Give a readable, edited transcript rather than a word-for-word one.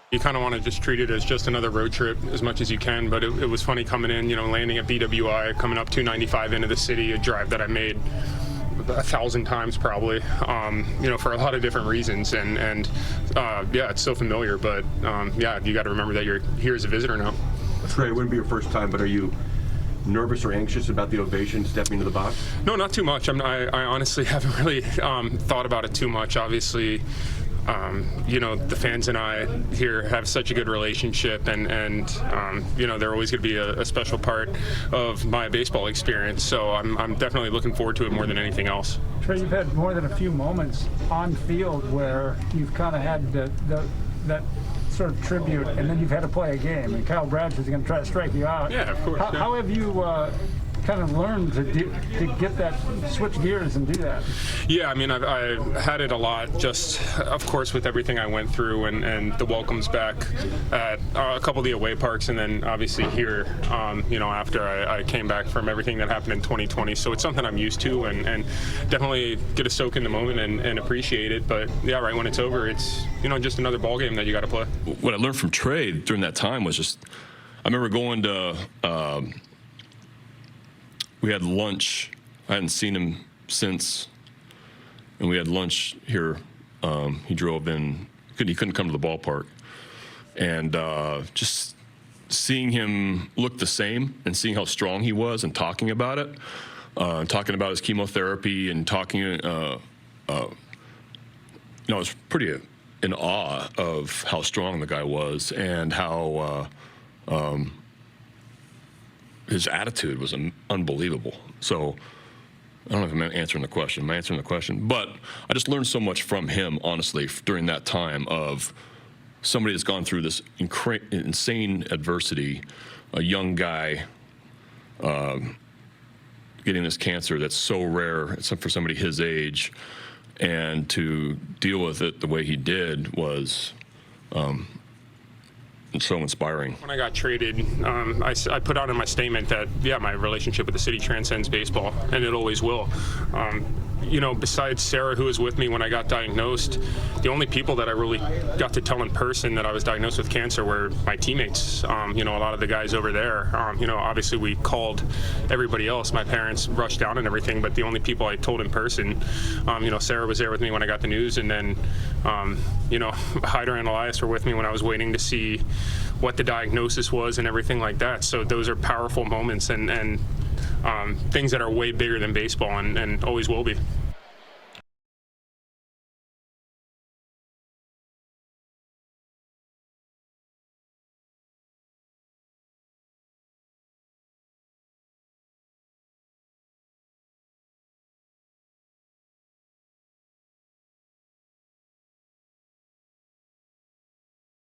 You kind of want to just treat it as just another road trip as much as you can, but it was funny coming in, landing at BWI, coming up 295 into the city, a drive that I made 1,000 times probably, for a lot of different reasons. And yeah, it's so familiar, but yeah, you got to remember that you're here as a visitor now. Trey, it wouldn't be your first time, but are you nervous or anxious about the ovation stepping into the box? No, not too much. I honestly haven't really thought about it too much. Obviously, the fans and I here have such a good relationship, and they're always going to be a special part of my baseball experience. So I'm definitely looking forward to it more than anything else. Trey, you've had more than a few moments on field where you've kind of had that sort of tribute, and then you've had to play a game, and Kyle Bradford's going to try to strike you out. Yeah, of course. How have you kind of learned to get that, switch gears and do that? Yeah, I mean, I've had it a lot, just of course with everything I went through and the welcomes back at a couple of the away parks, and then obviously here, after I came back from everything that happened in 2020. So it's something I'm used to, and definitely get a soak in the moment and appreciate it. But yeah, right when it's over, it's just another ball game that you got to play. What I learned from Trey during that time was just, I remember going to we had lunch. I hadn't seen him since, and we had lunch here. He drove in. He couldn't come to the ballpark, and just seeing him look the same and seeing how strong he was and talking about it, talking about his chemotherapy and talking. I was pretty in awe of how strong the guy was and how. His attitude was unbelievable. So I don't know if I'm answering the question. I'm answering the question. But I just learned so much from him, honestly, during that time of somebody that's gone through this insane adversity, a young guy getting this cancer that's so rare for somebody his age, and to deal with it the way he did was so inspiring. When I got traded, I put out in my statement that, yeah, my relationship with the city transcends baseball, and it always will. Besides Sarah, who was with me when I got diagnosed, the only people that I really got to tell in person that I was diagnosed with cancer were my teammates. A lot of the guys over there. Obviously we called everybody else. My parents rushed down and everything, but the only people I told in person, Sarah was there with me when I got the news, and then, Hyder and Elias were with me when I was waiting to see what the diagnosis was and everything like that. So those are powerful moments and things that are way bigger than baseball and always will be.